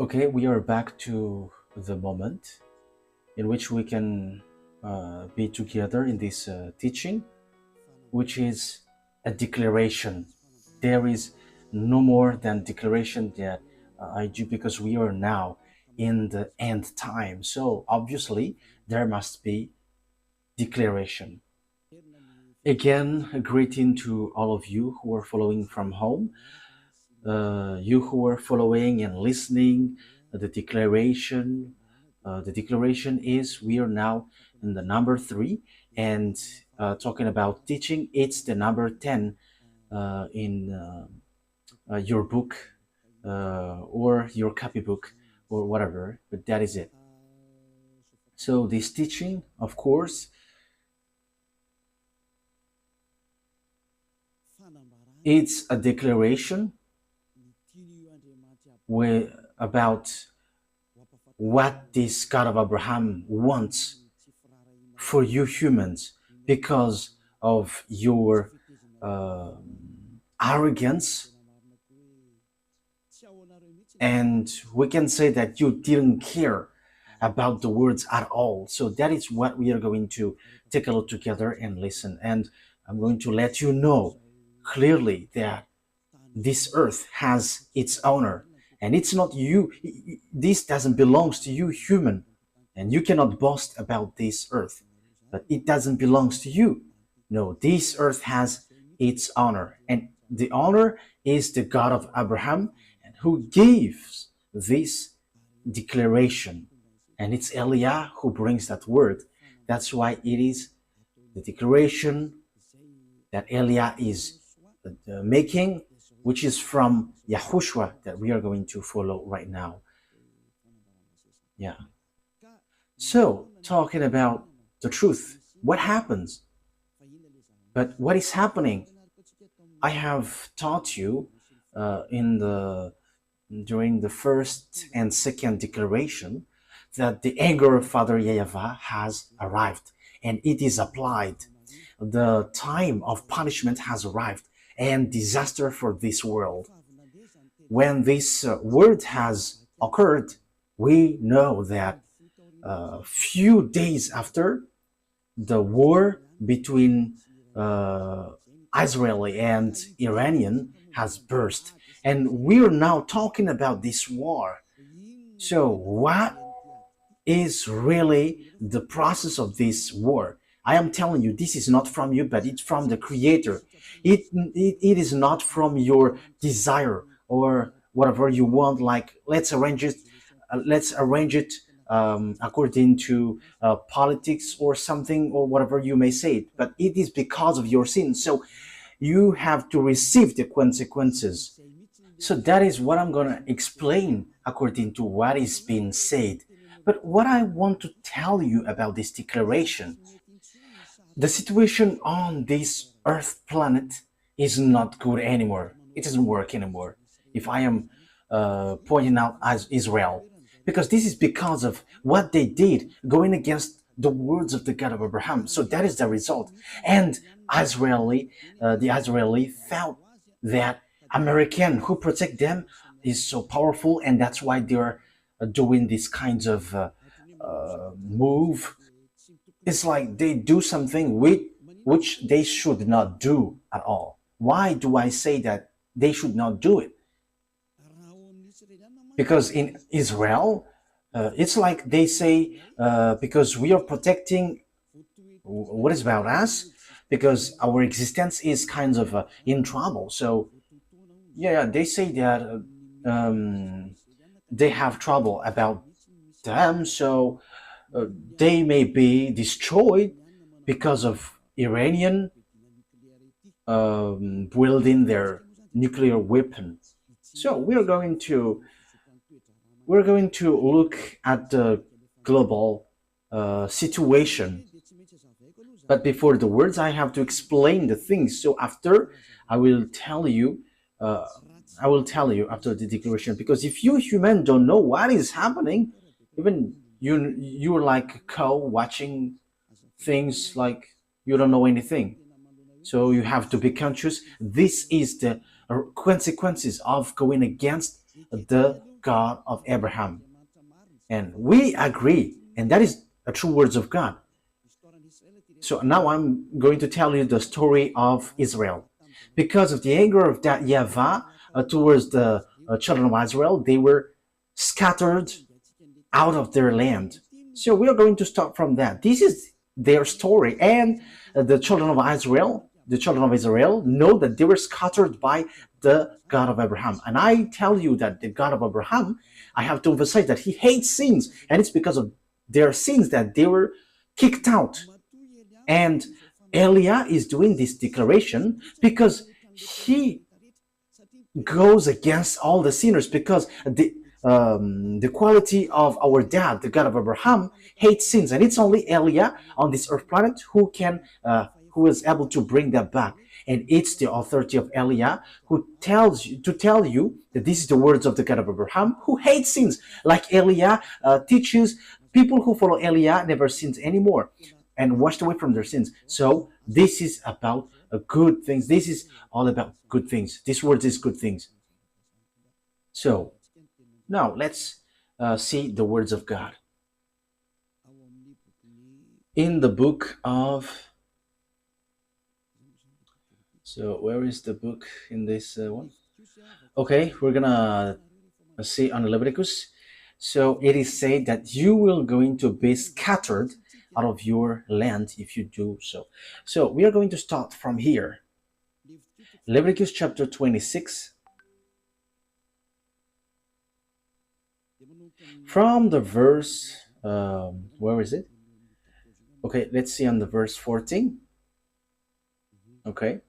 Okay, we are back to the moment in which we can be together in this teaching, which is a declaration. There is no more than declaration that I do because we are now in the end time. So obviously, there must be declaration. Again, a greeting to all of you who are following from home, you who are following and listening the declaration. The declaration is we are now in the number 3, and talking about teaching, it's the number 10 in your book or your copybook or whatever, but that is it. So this teaching, of course, it's a declaration about what this God of Abraham wants for you humans because of your arrogance, and we can say that you didn't care about the words at all. So that is what we are going to take a look together and listen. And I'm going to let you know clearly that this earth has its owner, and it's not you. This doesn't belong to you human, and you cannot boast about this earth, but it doesn't belong to you. No, this earth has its owner, and the owner is the God of Abraham, and who gives this declaration, and it's Eliah who brings that word. That's why it is the declaration that Eliah is making, which is from YAHOSHUA, that we are going to follow right now. Yeah. So, talking about the truth, what happens? But what is happening? I have taught you during the first and second declaration that the anger of Father YAHVAH has arrived and it is applied. The time of punishment has arrived and disaster for this world. When this word has occurred, we know that a few days after, the war between Israeli and Iranian has burst. And we're now talking about this war. So what is really the process of this war? I am telling you, this is not from you, but it's from the Creator. It is not from your desire or whatever you want, like let's arrange it according to politics or something or whatever you may say it, but it is because of your sin. So you have to receive the consequences. So that is what I'm going to explain according to what is being said. But what I want to tell you about this declaration, the situation on this earth planet is not good anymore. It doesn't work anymore. If I am pointing out as Israel, because this is because of what they did going against the words of the God of Abraham. So that is the result. And the Israeli felt that American who protect them is so powerful, and that's why they're doing these kinds of move. It's like they do something which they should not do at all. Why do I say that they should not do it? Because in Israel, it's like they say, because we are protecting what is about us, because our existence is kind of in trouble. So, yeah, they say that they have trouble about them, so they may be destroyed because of Iranian wielding their nuclear weapon. So we're going to look at the global situation. But before the words, I have to explain the things. So after, I will tell you. After the declaration, because if you human don't know what is happening, even you're like a cow watching things like you don't know anything. So you have to be conscious. This is the consequences of going against the God of Abraham. And we agree, and that is the true words of God. So now I'm going to tell you the story of Israel. Because of the anger of that YAHVAH towards the children of Israel, they were scattered out of their land. So we are going to start from that. This is their story, and the children of Israel, know that they were scattered by the God of Abraham. And I tell you that the God of Abraham, I have to emphasize that he hates sins, and it's because of their sins that they were kicked out. And Eliah is doing this declaration because he goes against all the sinners, because the quality of our dad, the God of Abraham, hates sins, and it's only Eliah on this earth planet who is able to bring that back. And it's the authority of Eliah who tells you to tell you that this is the words of the God of Abraham, who hates sins. Like Eliah teaches, people who follow Eliah never sins anymore and washed away from their sins. So this is about good things. This is all about good things. This word is good things. So now let's see the words of God in the book of. So where is the book in this one? Okay, we're gonna see on Leviticus. So it is said that you will going to be scattered out of your land if you do so. So we are going to start from here. Leviticus chapter 26. From the verse, where is it? Okay, let's see on the verse 14. Okay.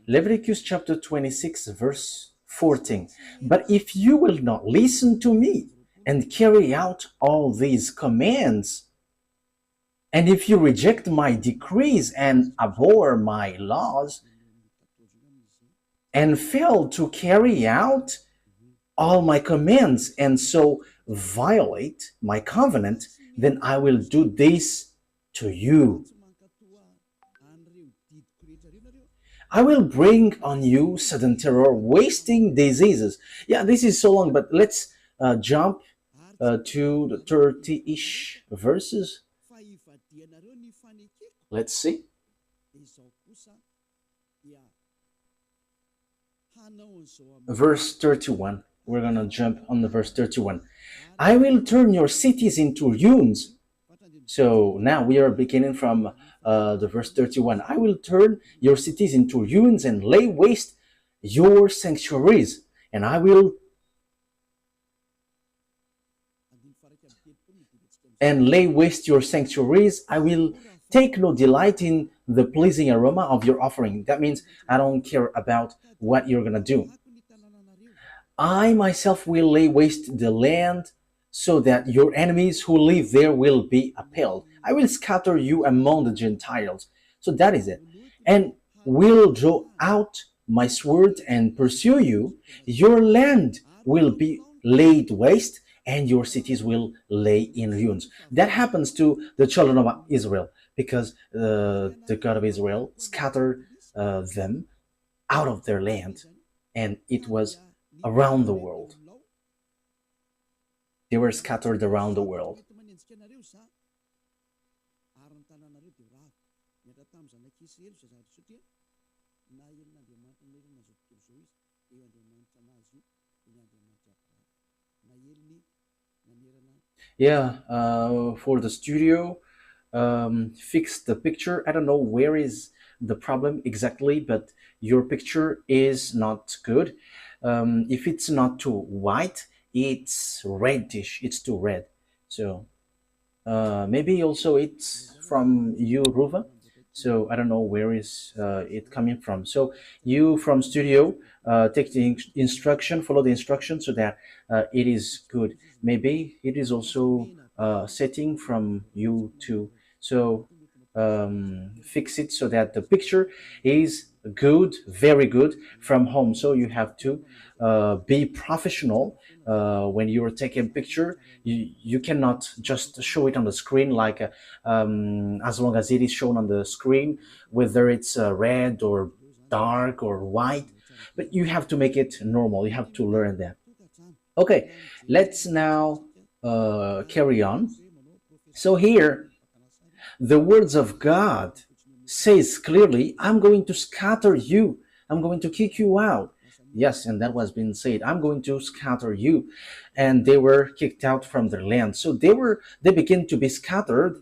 Leviticus chapter 26, verse 14. But if you will not listen to me and carry out all these commands, and if you reject my decrees and abhor my laws, and fail to carry out all my commands, and so violate my covenant, then I will do this to you. I will bring on you sudden terror, wasting diseases. Yeah, this is so long, but let's jump to the 30-ish verses. Let's see. Verse 31. We're going to jump on the verse 31. I will turn your cities into ruins. So now we are beginning from the verse 31. I will turn your cities into ruins and lay waste your sanctuaries. And I will lay waste your sanctuaries. I will take no delight in the pleasing aroma of your offering. That means I don't care about what you're going to do. I myself will lay waste the land so that your enemies who live there will be appalled. I will scatter you among the Gentiles. So that is it. And will draw out my sword and pursue you. Your land will be laid waste, and your cities will lay in ruins. That happens to the children of Israel, because the God of Israel scattered them out of their land, and it was around the world. They were scattered around the world. Yeah, for the studio, fix the picture. I don't know where is the problem exactly, but your picture is not good. If it's not too white, it's reddish, it's too red. So maybe also it's from you, Ruva. So I don't know where is it coming from. So you from studio, take the instruction, follow the instruction so that it is good. Maybe it is also setting from you too. So fix it so that the picture is good, very good from home. So you have to be professional when you're taking a picture. You cannot just show it on the screen like as long as it is shown on the screen, whether it's red or dark or white, but you have to make it normal. You have to learn that. Okay, let's now carry on. So here, the words of God says clearly, I'm going to scatter you. I'm going to kick you out. Yes, and that was being said. I'm going to scatter you. And they were kicked out from their land. So they began to be scattered.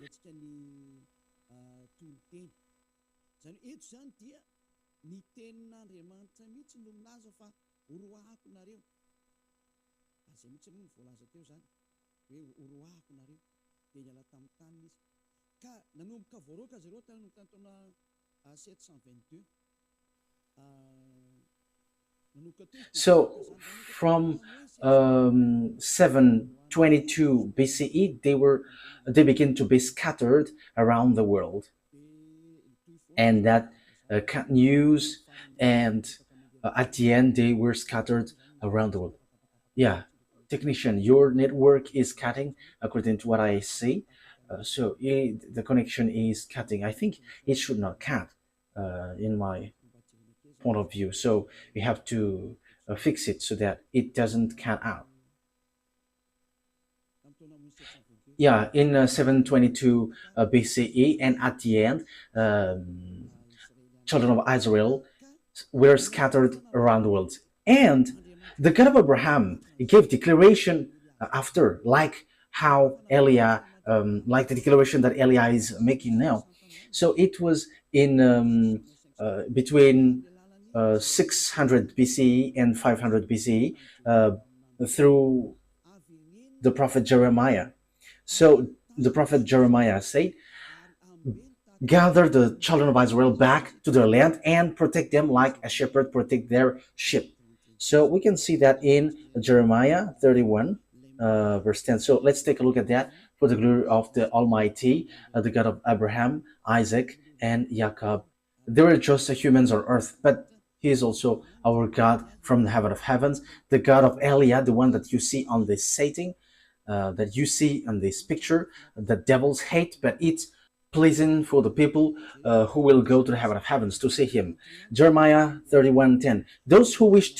So from 722 BCE, they began to be scattered around the world, and that news, and at the end they were scattered around the world. Yeah, technician, your network is cutting according to what I see. So the connection is cutting. I think it should not cut in my point of view. So we have to fix it so that it doesn't cut out. Yeah, in 722 BCE, and at the end, children of Israel were scattered around the world. And the God of Abraham gave declaration after, like how Elia, like the declaration that Elia is making now. So it was in between 600 BCE and 500 BCE through the prophet Jeremiah. So the prophet Jeremiah said, gather the children of Israel back to their land and protect them like a shepherd protect their sheep. So we can see that in Jeremiah 31, verse 10. So let's take a look at that. For the glory of the Almighty, the God of Abraham, Isaac, and Jacob. They were just humans on earth, but He is also our God from the heaven of heavens, the God of Elia, the one that you see on this setting, that you see on this picture, the devils hate, but it's pleasing for the people who will go to the heaven of heavens to see him. Jeremiah 31:10. Those who wish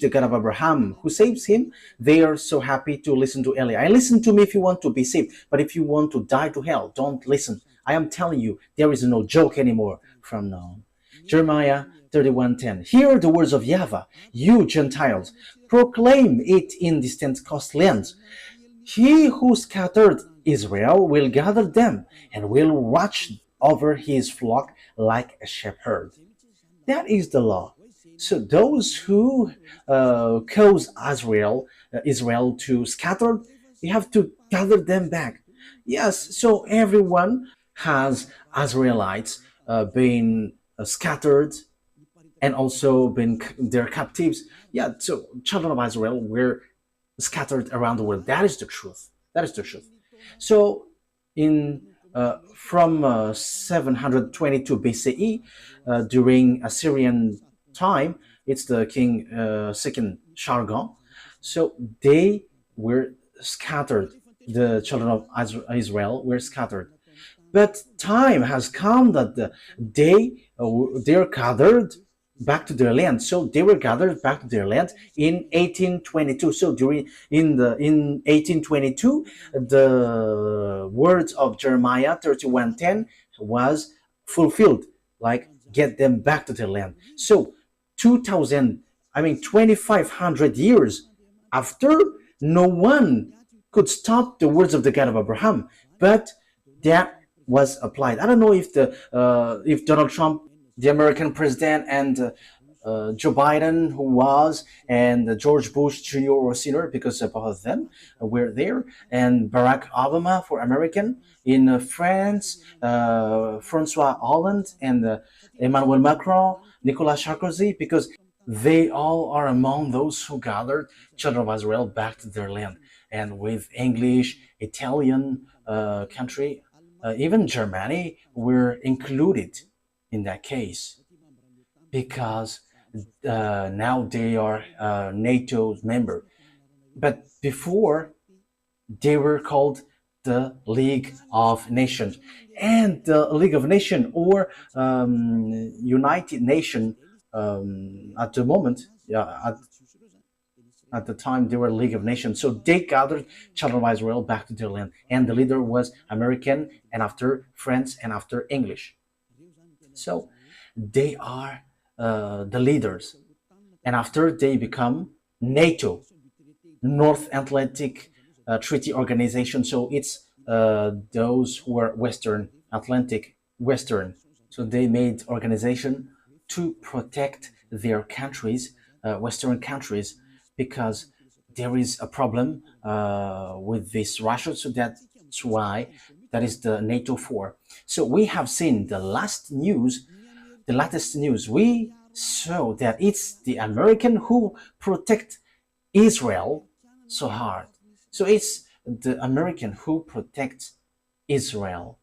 the God of Abraham who saves him, they are so happy to listen to Eli. And listen to me if you want to be saved, but if you want to die to hell, don't listen. I am telling you, there is no joke anymore from now on. Jeremiah 31:10. Hear the words of YAHVAH, you Gentiles, proclaim it in distant coastlands. He who scattered Israel will gather them and will watch over his flock like a shepherd. That is the law. So those who cause Israel to scatter, you have to gather them back. Yes, so everyone has Israelites being scattered and also been their captives. Yeah, so children of Israel were scattered around the world. That is the truth. That is the truth. So, in from 722 BCE, during Assyrian time, it's the king second Shargon. So they were scattered. The children of Israel were scattered. But time has come that they're gathered back to their land. So they were gathered back to their land in 1822. So in 1822, the words of Jeremiah 31:10 was fulfilled. Like get them back to their land. So 2000, I mean 2,500 years after, no one could stop the words of the God of Abraham, but that was applied. I don't know if Donald Trump, the American president, and Joe Biden, who was, and George Bush Jr. or Sr., because both of them were there, and Barack Obama for American in France, Francois Hollande, and Emmanuel Macron, Nicolas Sarkozy, because they all are among those who gathered children of Israel back to their land, and with English, Italian country, even Germany were included in that case because now they are NATO's member. But before, they were called the League of Nations. And the League of Nations, or United Nation, at the moment, yeah, At the time, they were a League of Nations. So they gathered children of Israel back to their land. And the leader was American, and after French, and after English. So they are the leaders. And after they become NATO, North Atlantic Treaty Organization. So it's those who are Western Atlantic, Western. So they made organization to protect their countries, Western countries, because there is a problem with this Russia. So that's why that is the NATO 4. So we have seen the latest news. We saw that it's the American who protect Israel so hard. So it's the American who protects Israel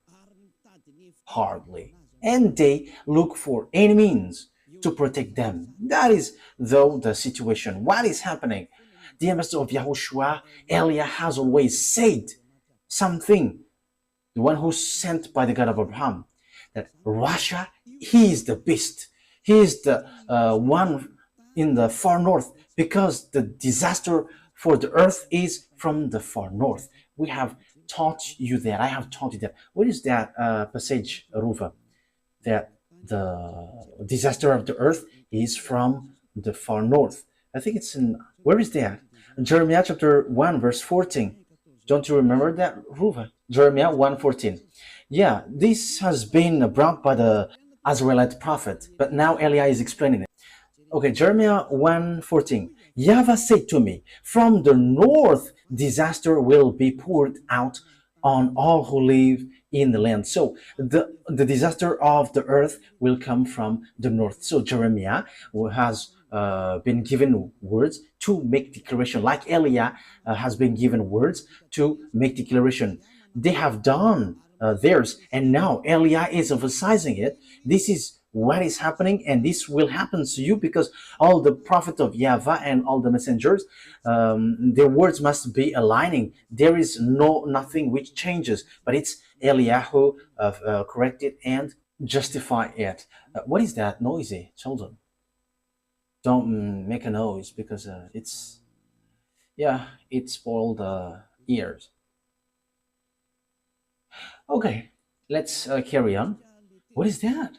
hardly. And they look for any means to protect them. That is, though, the situation. What is happening? The ambassador of Yahushua, Eliah, has always said something, the one who's sent by the God of Abraham, that Russia, he is the beast. He is the one in the far north, because the disaster for the earth is from the far north. We have taught you that. I have taught you that. What is that passage, Ruva? That the disaster of the earth is from the far north. I think it's in, where is that? Jeremiah chapter 1 verse 14. Don't you remember that, Ruva? Jeremiah 1:14. Yeah, this has been brought by the Israelite prophet, but now Eliah is explaining it. Okay, Jeremiah 1:14. YAHVAH said to me, from the north disaster will be poured out on all who live in the land. So the disaster of the earth will come from the north. So Jeremiah, who has been given words to make declaration, like Eliah has been given words to make declaration. They have done theirs, and now Eliah is emphasizing it. This is what is happening, and this will happen to you, because all the prophets of YAHVAH and all the messengers, their words must be aligning. There is nothing which changes, but it's Eliah who corrected and justify it. What is that noisy, children? Don't make a noise, because it's, yeah, it spoiled the ears. Okay, let's carry on. What is that?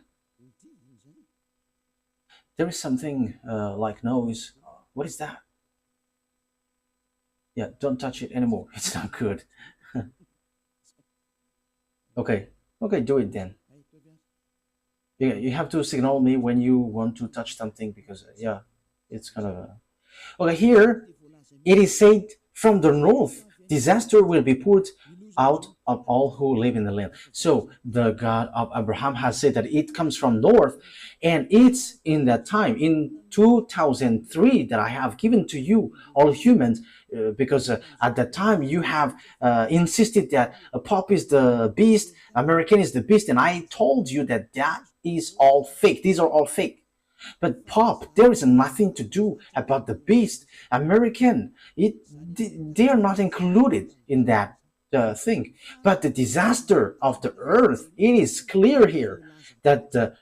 There is something like noise. What is that? Yeah, don't touch it anymore. It's not good. Okay, do it then. Yeah, you have to signal me when you want to touch something, because yeah, it's kind of okay. Here it is said, from the north disaster will be poured out of all who live in the land. So the God of Abraham has said that it comes from north, and it's in that time, in 2003, that I have given to you, all humans, because at that time you have insisted that Pope is the beast, American is the beast, and I told you that that is all fake. These are all fake. But Pope, there is nothing to do about the beast, American. They are not included in that thing. But the disaster of the earth, it is clear here that the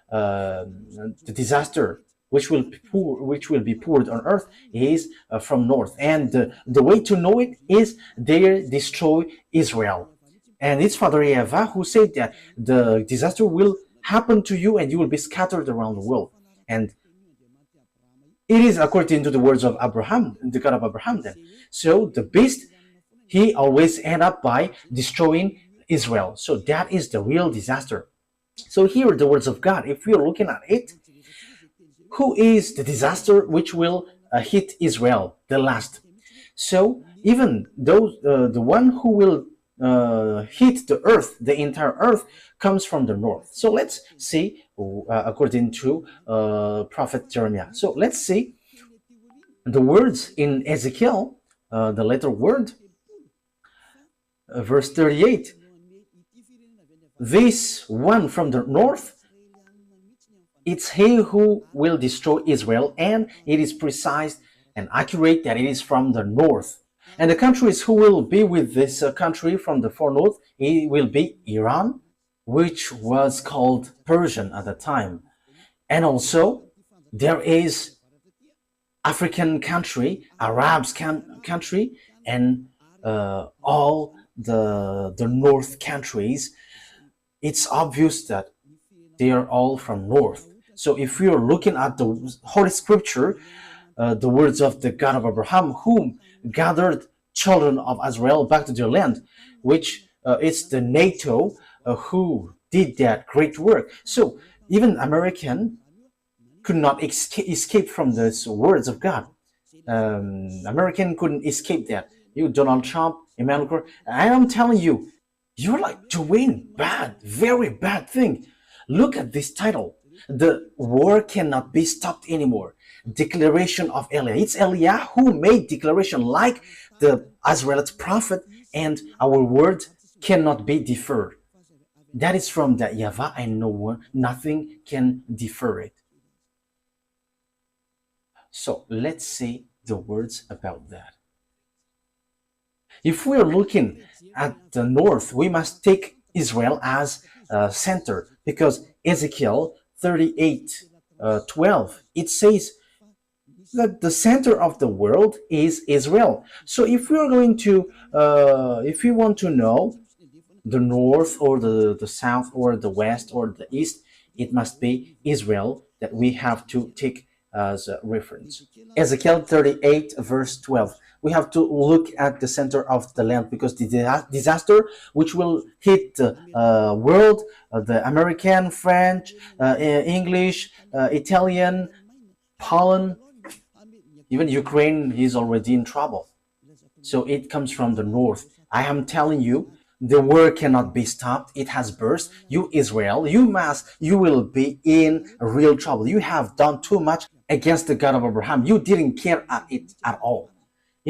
disaster which will be poured on earth is from north, and the way to know it is they destroy Israel. And it's Father YAHVAH who said that the disaster will happen to you, and you will be scattered around the world. And it is according to the words of Abraham, the God of Abraham then. So the beast, he always end up by destroying Israel. So that is the real disaster. So here are the words of God. If we are looking at it, who is the disaster which will hit Israel the last? So even those, the one who will hit the earth, the entire earth, comes from the north. So let's see, according to Prophet Jeremiah. So let's see the words in Ezekiel, the letter word, verse 38. This one from the north, it's he who will destroy Israel, and it is precise and accurate that it is from the north. And the countries who will be with this country from the far north, it will be Iran, which was called Persian at the time. And also there is African country, Arabs country, and all the North countries, it's obvious that they are all from North. So if we are looking at the Holy Scripture, the words of the God of Abraham, whom gathered children of Israel back to their land, which is the NATO who did that great work. So even American could not escape from these words of God. American couldn't escape that. You, Donald Trump, Emmanuel Macron, I am telling you, you're like doing bad, very bad thing. Look at this title. The war cannot be stopped anymore. Declaration of Eliah. It's Eliah who made declaration like the Israelite prophet, and our word cannot be deferred. That is from the YAHVAH, and nothing can defer it. So let's see the words about that. If we are looking at the north, we must take Israel as a center, because Ezekiel 38:12, it says that the center of the world is Israel. So if we are going to, if we want to know the north or the south or the west or the east, it must be Israel that we have to take as a reference. Ezekiel 38 verse 12. We have to look at the center of the land, because the disaster which will hit the world, the American, French, English, Italian, Poland, even Ukraine is already in trouble. So it comes from the north. I am telling you, the war cannot be stopped. It has burst. You, Israel, you will be in real trouble. You have done too much against the God of Abraham. You didn't care at it at all.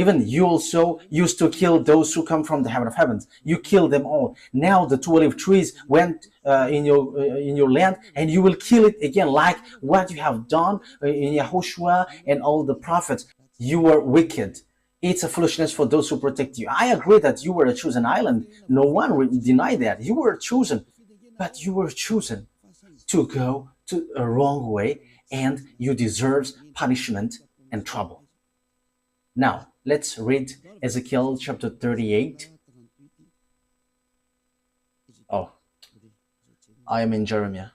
Even you also used to kill those who come from the heaven of heavens. You killed them all. Now the 2 olive trees went in your land, and you will kill it again, like what you have done in YAHOSHUAH and all the prophets. You were wicked. It's a foolishness for those who protect you. I agree that you were a chosen island. No one will deny that. You were chosen. But you were chosen to go to a wrong way, and you deserve punishment and trouble. Now, let's read Ezekiel chapter 38. Oh, I am in Jeremiah.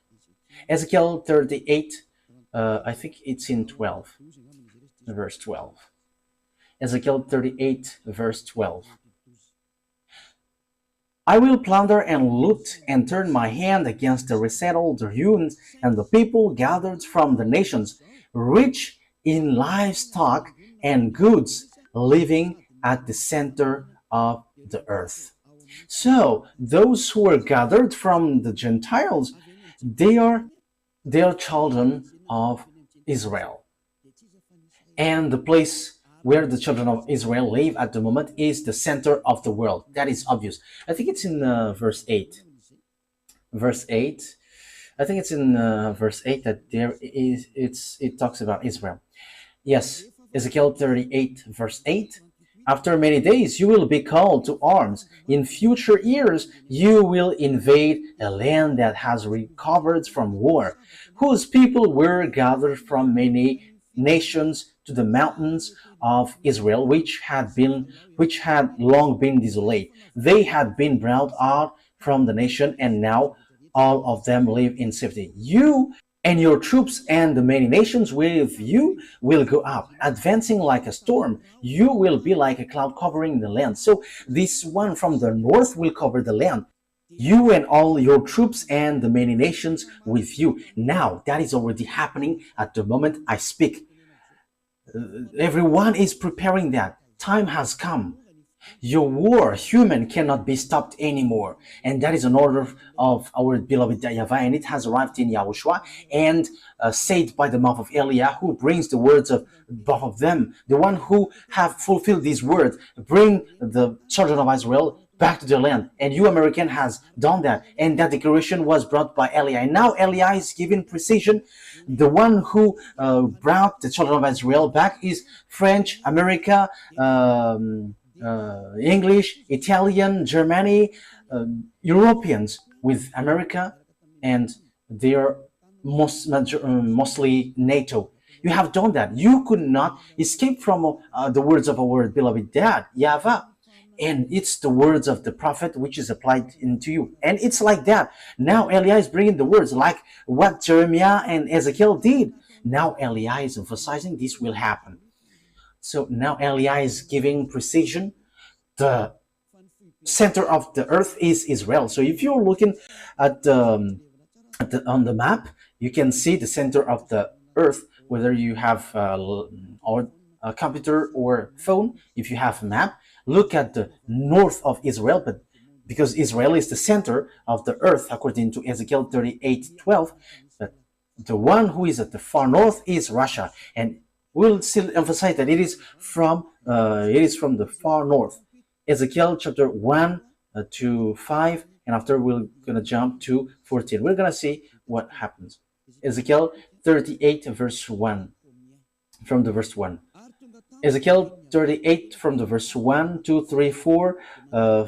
Ezekiel 38, I think it's in 12, verse 12. Ezekiel 38, verse 12. I will plunder and loot and turn my hand against the resettled, the ruins, and the people gathered from the nations, rich in livestock and goods, living at the center of the earth. So those who are gathered from the Gentiles, they are children of Israel. And the place where the children of Israel live at the moment is the center of the world. That is obvious. I think it's in verse 8. Verse 8. I think it's in verse 8 that it talks about Israel. Yes, Ezekiel 38 verse 8. After many days you will be called to arms. In future years you will invade a land that has recovered from war, whose people were gathered from many nations to the mountains of Israel, which had long been desolate. They had been brought out from the nation, and now all of them live in safety. You and your troops and the many nations with you will go up, advancing like a storm. You will be like a cloud covering the land. So this one from the north will cover the land. You and all your troops and the many nations with you. Now that is already happening at the moment I speak. Everyone is preparing that. Time has come. Your war, human, cannot be stopped anymore. And that is an order of our beloved YAHVAH, and it has arrived in YAHOSHUAH and said by the mouth of Eliah, who brings the words of both of them, the one who have fulfilled these words, bring the children of Israel back to their land. And you, American, has done that. And that declaration was brought by Eliah. And now Eliah is giving precision. The one who brought the children of Israel back is French, America, English, Italian, Germany, Europeans with America, and they are mostly NATO. You have done that. You could not escape from the words of our beloved dad, YAHVAH. And it's the words of the prophet which is applied into you. And it's like that. Now Eliah is bringing the words like what Jeremiah and Ezekiel did. Now Eliah is emphasizing this will happen. So now Eliah is giving precision. The center of the earth is Israel. So if you're looking at on the map, you can see the center of the earth, whether you have a computer or phone. If you have a map, look at the north of Israel, but because Israel is the center of the earth, according to Ezekiel 38:12, but the one who is at the far north is Russia, and we'll still emphasize that it is from the far north. Ezekiel chapter 1 to 5, and after we're gonna jump to 14. We're gonna see what happens. Ezekiel 38 verse 1, from the verse 1. Ezekiel 38 from the verse 1, 2, 3, 4,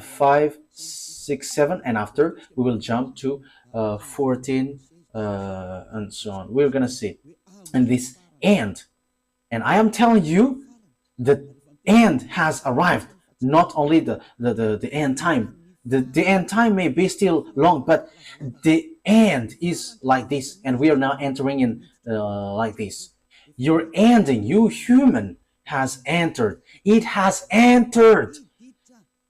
5, 6, 7, and after we will jump to 14 and so on. We're gonna see. And this end, and I am telling you, the end has arrived. Not only the end time. The end time may be still long, but the end is like this, and we are now entering in like this. Your ending, you human, has entered. It has entered.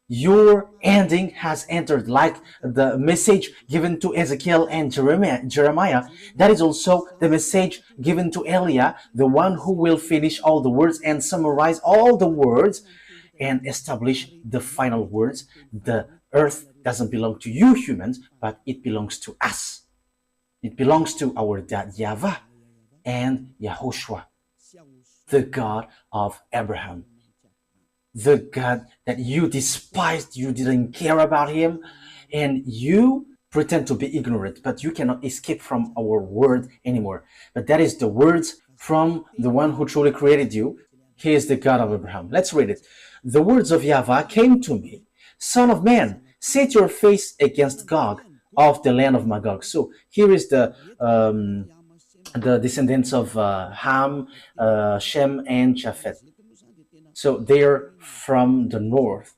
Your ending has entered, like the message given to Ezekiel and Jeremiah. That is also the message given to Eliah, the one who will finish all the words and summarize all the words and establish the final words. The earth doesn't belong to you humans, but it belongs to us. It belongs to our dad YAHVAH and YAHOSHUAH, the God of Abraham, the God that you despised. You didn't care about him, and you pretend to be ignorant, but you cannot escape from our word anymore. But that is the words from the one who truly created you. He is the God of Abraham. Let's read it. The words of YAHVAH came to me, Son of man, set your face against Gog of the land of Magog. So here is the descendants of Ham, Shem, and Japheth. So they're from the north.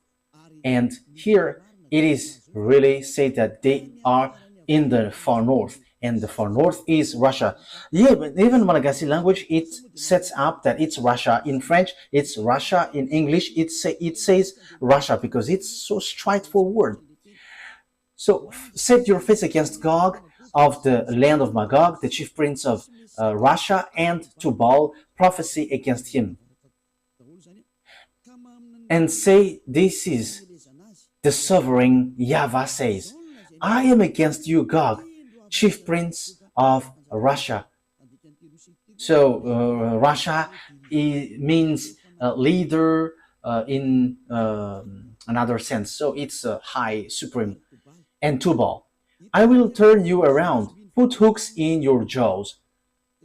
And here it is really said that they are in the far north. And the far north is Russia. Yeah, but even Malagasy language, it sets up that it's Russia. In French, it's Russia. In English, it says Russia because it's so straightforward. So set your face against Gog of the land of Magog, the chief prince of Russia, and Tubal, prophesy against him. And say, this is the sovereign YAHVAH says, I am against you, Gog, chief prince of Russia. So Russia means leader in another sense. So it's high, supreme. And Tubal, I will turn you around, put hooks in your jaws.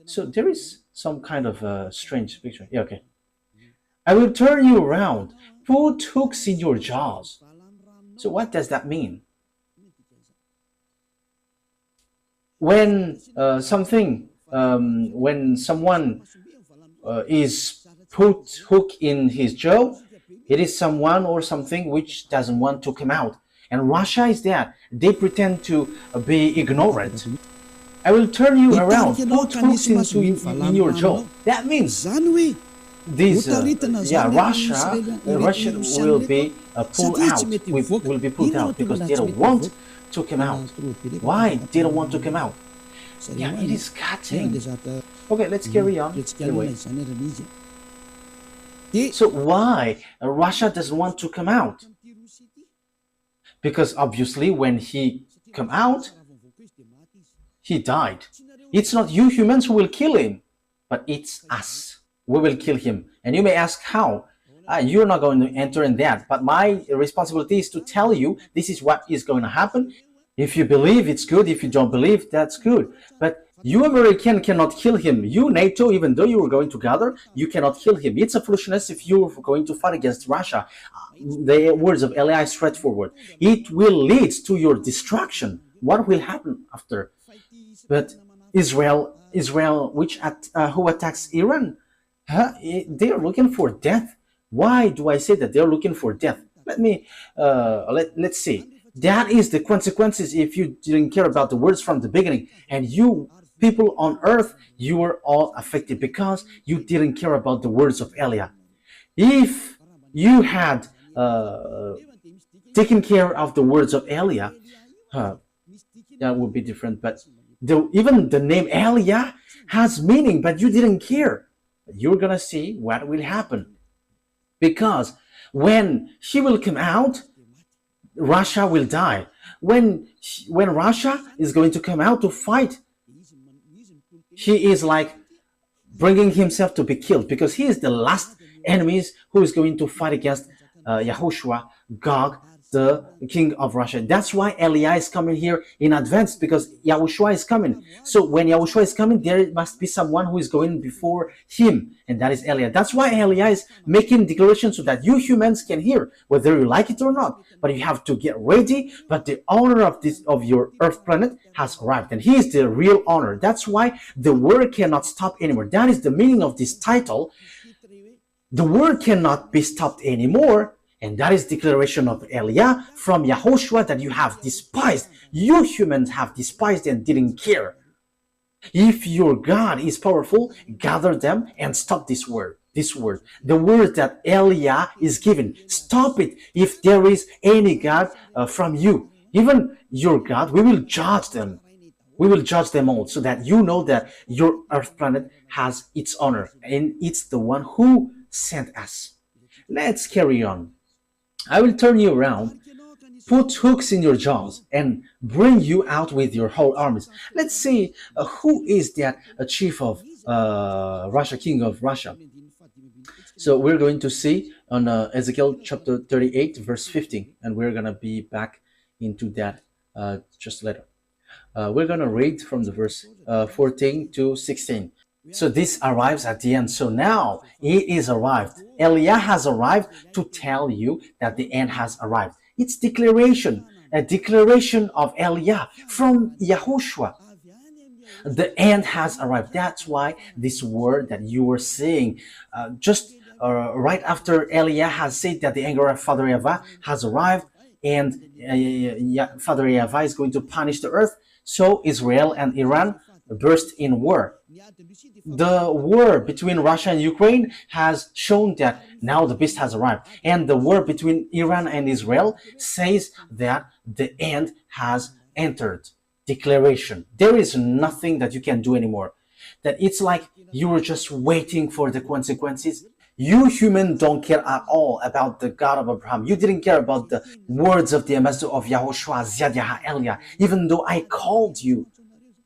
So there is some kind of strange picture. Yeah, okay. I will turn you around, put hooks in your jaws. So what does that mean? When when someone is put hook in his jaw, it is someone or something which doesn't want to come out. And Russia is that. They pretend to be ignorant. I will turn you around, put hooks in your jaw. That means this, Russia will be pulled out. Will be pulled out because they don't want to come out. Why they don't want to come out? Yeah, it is cutting. Okay, let's carry on. Anyway. So why Russia doesn't want to come out? Because obviously when he come out, he died. It's not you humans who will kill him, but it's us. We will kill him. And you may ask how? You're not going to enter in that. But my responsibility is to tell you this is what is going to happen. If you believe, it's good. If you don't believe, that's good. But you American cannot kill him. You NATO, even though you were going together, you cannot kill him. It's a foolishness if you're going to fight against Russia. The words of Eli are straightforward. It will lead to your destruction. What will happen after? But Israel Israel, who attacks Iran, they are looking for death. Why do I say that they're looking for death? Let's see. That is the consequences if you didn't care about the words from the beginning. And you people on earth, you were all affected because you didn't care about the words of Eliah. If you had taken care of the words of Eliah, that would be different. But even the name Eliah has meaning, but you didn't care. You're gonna see what will happen, because when he will come out, Russia will die. When Russia is going to come out to fight, he is like bringing himself to be killed, because he is the last enemies who is going to fight against YAHOSHUA, Gog, the king of Russia. That's why Eliah is coming here in advance, because YAHOSHUA is coming. So when YAHOSHUA is coming, there must be someone who is going before him, and that is Eliah. That's why Eliah is making declarations so that you humans can hear, whether you like it or not. But you have to get ready. But the owner of your Earth planet has arrived, and he is the real owner. That's why the war cannot stop anymore. That is the meaning of this title. The war cannot be stopped anymore. And that is declaration of Eliah from YAHOSHUA that you have despised. You humans have despised and didn't care. If your God is powerful, gather them and stop this word. The word that Eliah is giving. Stop it. If there is any God from you, even your God, we will judge them. We will judge them all, so that you know that your Earth planet has its owner, and it's the one who sent us. Let's carry on. I will turn you around, put hooks in your jaws, and bring you out with your whole armies. Let's see who is that chief of Russia, king of Russia. So we're going to see on Ezekiel chapter 38, verse 15, and we're going to be back into that just later. We're going to read from the verse 14 to 16. So this arrives at the end. So now he is arrived. Eliah has arrived to tell you that the end has arrived. It's declaration, a declaration of Eliah from YAHOSHUA. The end has arrived. That's why this word that you were saying, just right after Eliah has said that the anger of Father YAHVAH has arrived, and Father YAHVAH is going to punish the earth. So Israel and Iran burst in war. The war between Russia and Ukraine has shown that now the beast has arrived. And the war between Iran and Israel says that the end has entered. Declaration. There is nothing that you can do anymore. That it's like you were just waiting for the consequences. You human don't care at all about the God of Abraham. You didn't care about the words of the ambassador of YAHOSHUA, Ziad, Eliah. Even though I called you,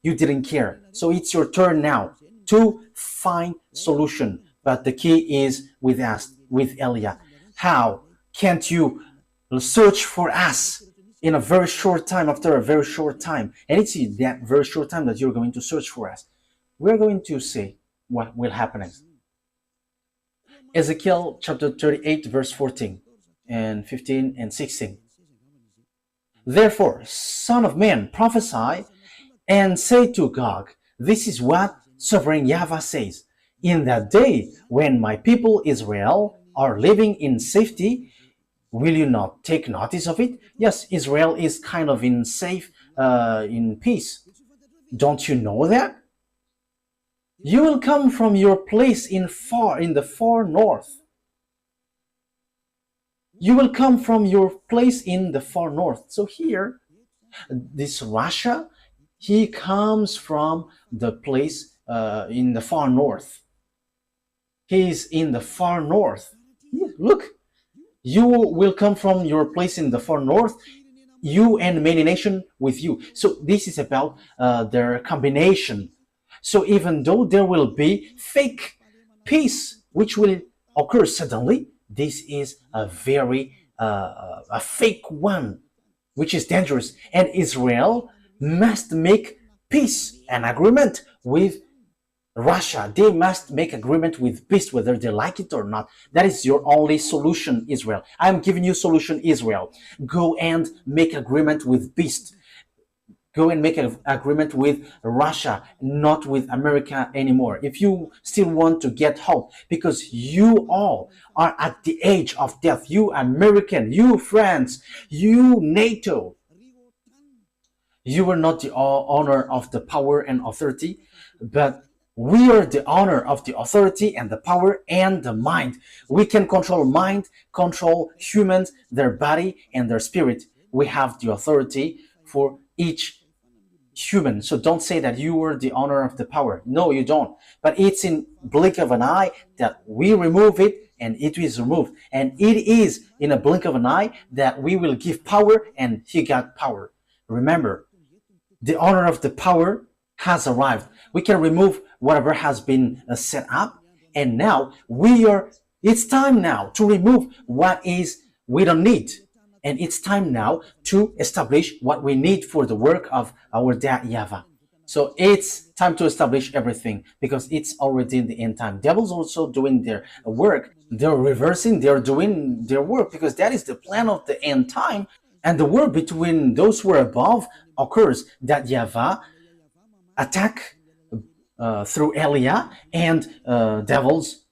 you didn't care. So it's your turn now to find solution. But the key is with us, with Eliah. How can't you search for us in a very short time, after a very short time? And it's in that very short time that you're going to search for us. We're going to see what will happen next. Ezekiel chapter 38, verse 14 and 15 and 16. Therefore, son of man, prophesy and say to Gog, this is what sovereign YAHVAH says. In that day when my people Israel are living in safety, will you not take notice of it? Yes, Israel is kind of in peace. Don't you know that? You will come from your place in the far north. You will come from your place in the far north. So here, this Russia, he comes from the place in the far north. He is in the far north. Look, you will come from your place in the far north, you and many nations with you. So this is about their combination. So even though there will be fake peace, which will occur suddenly, this is a very a fake one, which is dangerous. And Israel must make peace and agreement with Russia. They must make agreement with peace, whether they like it or not. That is your only solution, Israel. I am giving you solution, Israel. Go and make agreement with peace. go and make an agreement with Russia, not with America anymore. If you still want to get hope, because you all are at the age of death, you American, you France, you NATO, you are not the owner of the power and authority, but we are the owner of the authority and the power and the mind. We can control mind, control humans, their body and their spirit. We have the authority for each human. So don't say that you are the owner of the power. No, you don't. But it's in blink of an eye that we remove it and it is removed. And it is in a blink of an eye that we will give power and he got power. Remember, the owner of the power has arrived. We can remove whatever has been set up. And now it's time now to remove what is we don't need. And it's time now to establish what we need for the work of our dad YAHVAH. So it's time to establish everything because it's already in the end time. Devil's also doing their work. They're reversing, they're doing their work because that is the plan of the end time. And the war between those who are above occurs that YAHVAH attack through Elia and devils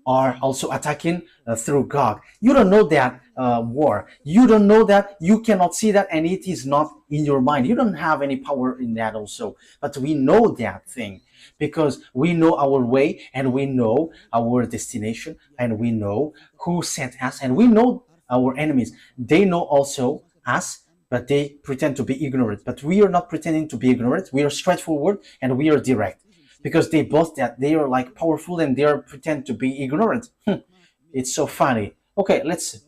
are also attacking through Gog. You don't know that war. You don't know that. You cannot see that and it is not in your mind. You don't have any power in that also. But we know that thing because we know our way and we know our destination and we know who sent us and we know our enemies. They know also us, but they pretend to be ignorant. But we are not pretending to be ignorant. We are straightforward and we are direct. Because they boast that they are like powerful and they are pretend to be ignorant. It's so funny. Okay, let's see.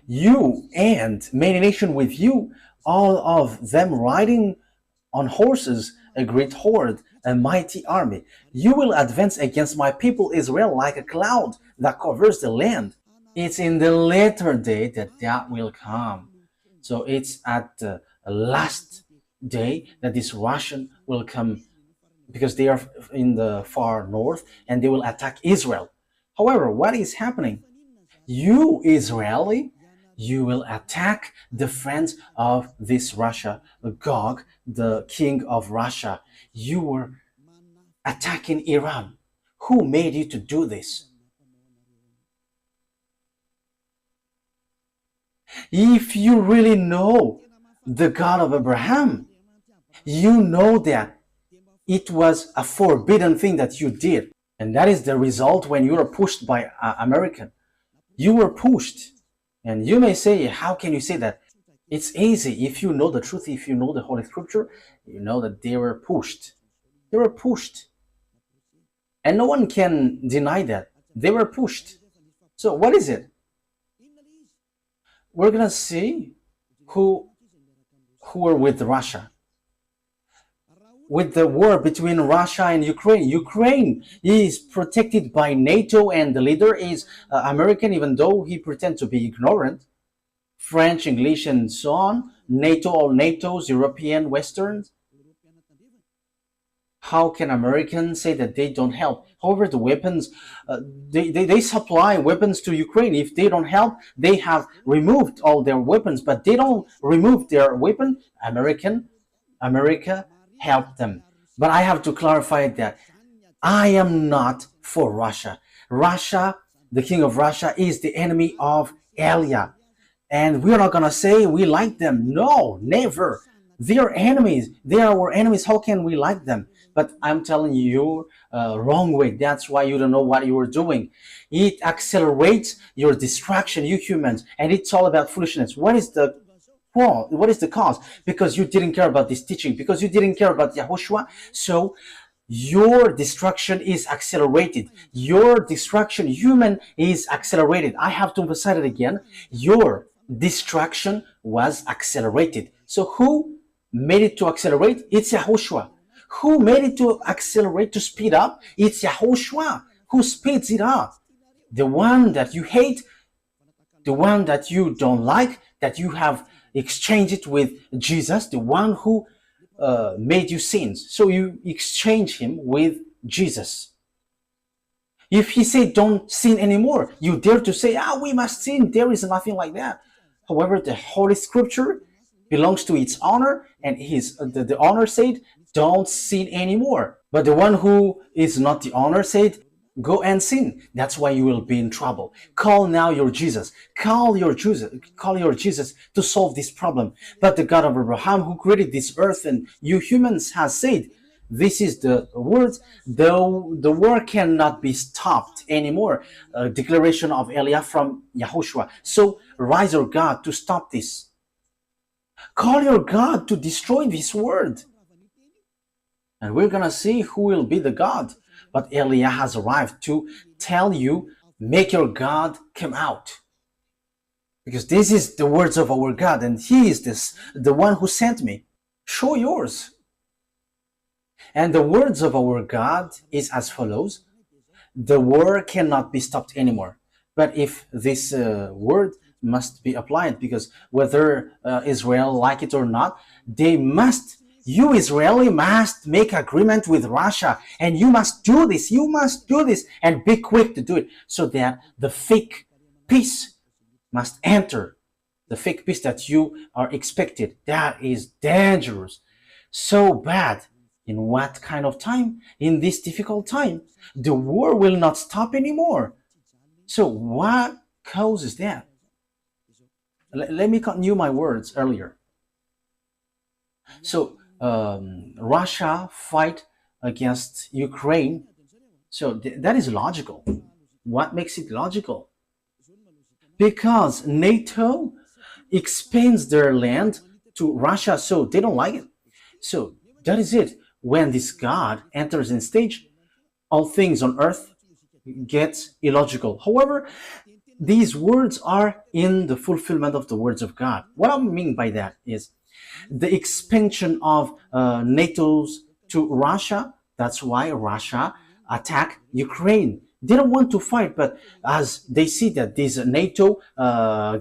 You and many nations with you, all of them riding on horses, a great horde, a mighty army. You will advance against my people Israel like a cloud that covers the land. It's in the latter day that will come. So it's at the last day that this Russian will come because they are in the far north and they will attack Israel. However, what is happening? You, Israeli, you will attack the friends of this Russia, Gog, the king of Russia. You were attacking Iran. Who made you to do this? If you really know the God of Abraham, you know that it was a forbidden thing that you did. And that is the result when you are pushed by American. You were pushed. And you may say, how can you say that? It's easy. If you know the truth, if you know the Holy Scripture, you know that they were pushed. They were pushed. And no one can deny that. They were pushed. So what is it? We're going to see who are with Russia. With the war between Russia and Ukraine. Ukraine is protected by NATO and the leader is American, even though he pretends to be ignorant. French, English, and so on. NATO, all NATO's, European, Westerns. How can Americans say that they don't help? However, the weapons, they supply weapons to Ukraine. If they don't help, they have removed all their weapons, but they don't remove their weapon. America help them. But I have to clarify that I am not for Russia. Russia, the king of Russia, is the enemy of Elia. And we're not going to say we like them. No, never. They are enemies. They are our enemies. How can we like them? But I'm telling you, wrong way. That's why you don't know what you are doing. It accelerates your distraction, you humans. And it's all about foolishness. What is the cause? Because you didn't care about this teaching, because you didn't care about YAHOSHUA. So your destruction is accelerated. Your destruction, human, is accelerated. I have to emphasize it again. Your destruction was accelerated. So who made it to accelerate? It's YAHOSHUA. Who made it to accelerate, to speed up? It's YAHOSHUA. Who speeds it up? The one that you hate, the one that you don't like, that you have exchanged it with Jesus, the one who made you sins. So you exchange him with Jesus. If he said don't sin anymore, you dare to say, we must sin. There is nothing like that. However, the Holy Scripture belongs to its owner, and the owner said, don't sin anymore. But the one who is not the owner said, go and sin. That's why you will be in trouble. Call now your Jesus. Call your Jesus. Call your Jesus to solve this problem. But the God of Abraham, who created this earth and you humans, has said, this is the words, though the war cannot be stopped anymore. A declaration of Eliah from YAHOSHUAH. So rise your God to stop this. Call your God to destroy this word. And we're going to see who will be the God. But Eliah has arrived to tell you, make your God come out. Because this is the words of our God, and He is the one who sent me. Show yours. And the words of our God is as follows. The war cannot be stopped anymore. But if this word must be applied, because whether Israel like it or not, you Israeli must make agreement with Russia, and you must do this, and be quick to do it, so that the fake peace must enter, the fake peace that you are expected. That is dangerous, so bad. In what kind of time? In this difficult time. The war will not stop anymore. So what causes that? Let me continue my words earlier. So Russia fight against Ukraine. So that is logical. What makes it logical? Because NATO expands their land to Russia, so they don't like it. So that is it. When this God enters in stage, all things on earth gets illogical. However, these words are in the fulfillment of the words of God. What I mean by that is the expansion of NATO's to Russia. That's why Russia attacked Ukraine. They don't want to fight, but as they see that these NATO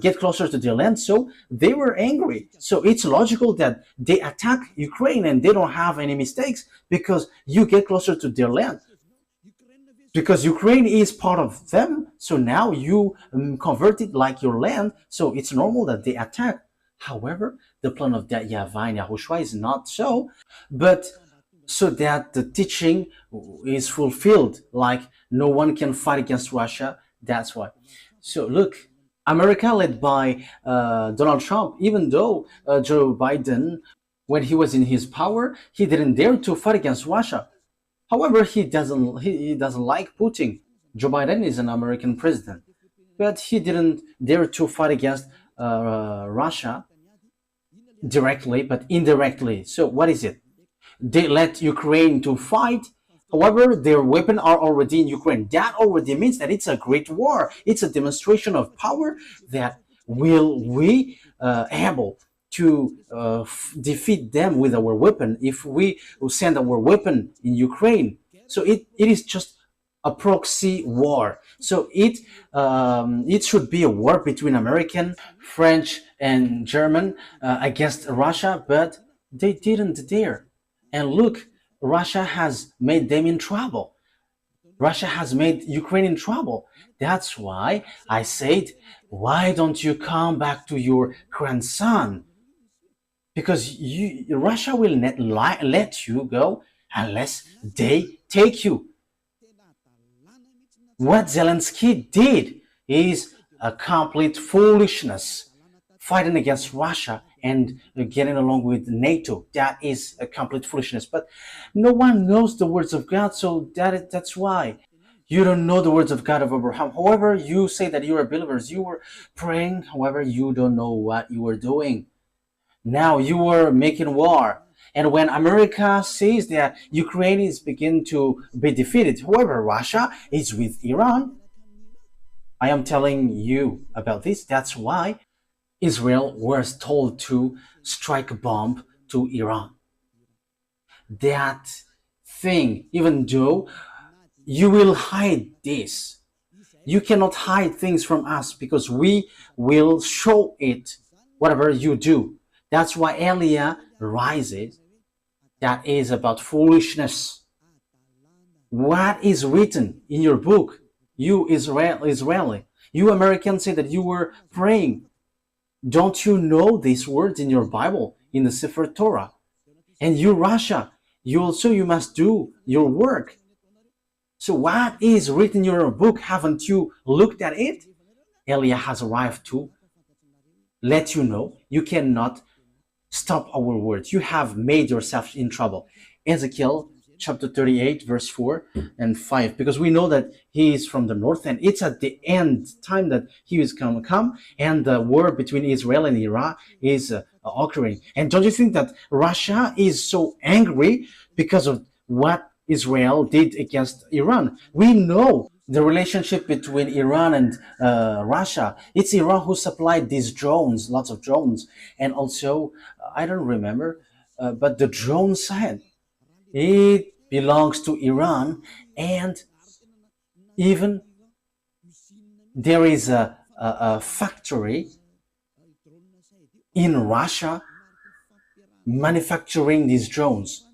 get closer to their land, so they were angry. So it's logical that they attack Ukraine and they don't have any mistakes because you get closer to their land. Because Ukraine is part of them, so now you convert it like your land, so it's normal that they attack. However, the plan of that YAHVAH and YAHOSHUAH is not so, but so that the teaching is fulfilled, like no one can fight against Russia. That's why. So look, America led by Donald Trump, even though Joe Biden, when he was in his power, he didn't dare to fight against Russia. However, he doesn't like Putin. Joe Biden is an American president, but he didn't dare to fight against Russia directly, but indirectly. So what is it? They let Ukraine to fight. However, their weapons are already in Ukraine. That already means that it's a great war. It's a demonstration of power that will we able to defeat them with our weapon if we send our weapon in Ukraine. So it is just a proxy war. So it should be a war between American, French, and German against Russia, but they didn't dare. And look, Russia has made them in trouble. Russia has made Ukraine in trouble. That's why I said, why don't you come back to your grandson? Because Russia will not let you go unless they take you. What Zelensky did is a complete foolishness. Fighting against Russia and getting along with NATO, that is a complete foolishness. But no one knows the words of God, so that's why. You don't know the words of God of Abraham. However, you say that you are believers, you were praying, however, you don't know what you were doing. Now you were making war. And when America sees that Ukraine is beginning to be defeated, however, Russia is with Iran. I am telling you about this. That's why Israel was told to strike a bomb to Iran. That thing, even though you will hide this, you cannot hide things from us because we will show it, whatever you do. That's why Eliah rises. That is about foolishness. What is written in your book? You Israeli, you Americans say that you were praying. Don't you know these words in your Bible, in the Sefer Torah? And you, Russia, you must do your work. So what is written in your book? Haven't you looked at it? Eliah has arrived to let you know you cannot stop our words. You have made yourself in trouble. Ezekiel chapter 38, verse 4 and 5, because we know that he is from the north, and it's at the end time that he is going to come, and the war between Israel and Iran is occurring. And don't you think that Russia is so angry because of what Israel did against Iran? We know the relationship between Iran and Russia. It's Iran who supplied these drones, lots of drones, and also I don't remember, but the drone said it belongs to Iran, and even there is a factory in Russia manufacturing these drones.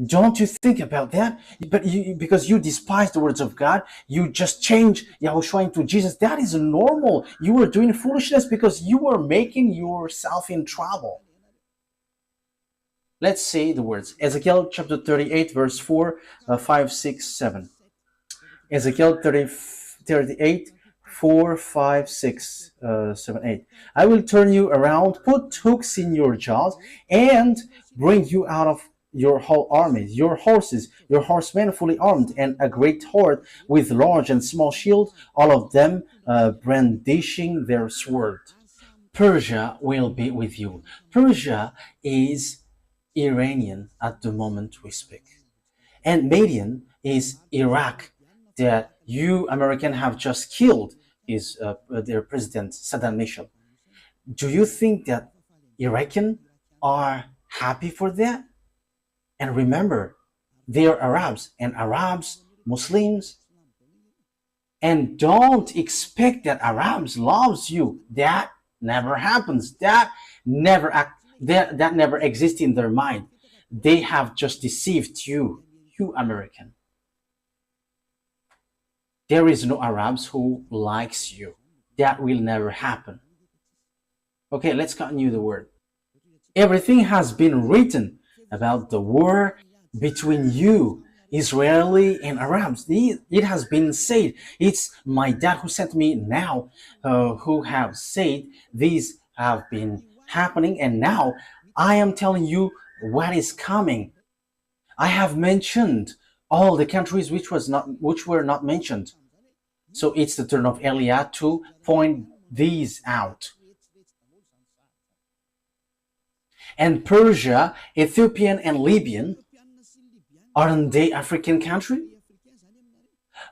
Don't you think about that? But because you despise the words of God, you just change Yahushua into Jesus. That is normal. You are doing foolishness because you are making yourself in trouble. Let's say the words. Ezekiel chapter 38, verse 4, 5, 6, 7. Ezekiel 38, 4, 5, 6, 7, 8. I will turn you around, put hooks in your jaws, and bring you out of your whole armies, your horses, your horsemen fully armed, and a great horde with large and small shields, all of them brandishing their sword. Persia will be with you. Persia is Iranian at the moment we speak. And Madian is Iraq, that you American have just killed is their president Saddam Hussein. Do you think that Iraqis are happy for that? And remember, they are Arabs, and Arabs, Muslims, and don't expect that Arabs loves you. That never happens. That never exists in their mind. They have just deceived you, you American. There is no Arabs who likes you. That will never happen. Okay, let's continue the word. Everything has been written about the war between you, Israeli and Arabs. It has been said. It's my dad who sent me now, who have said these have been happening, and now I am telling you what is coming. I have mentioned all the countries which were not mentioned. So it's the turn of Eliah to point these out. And Persia, Ethiopian, and Libyan, aren't they African country?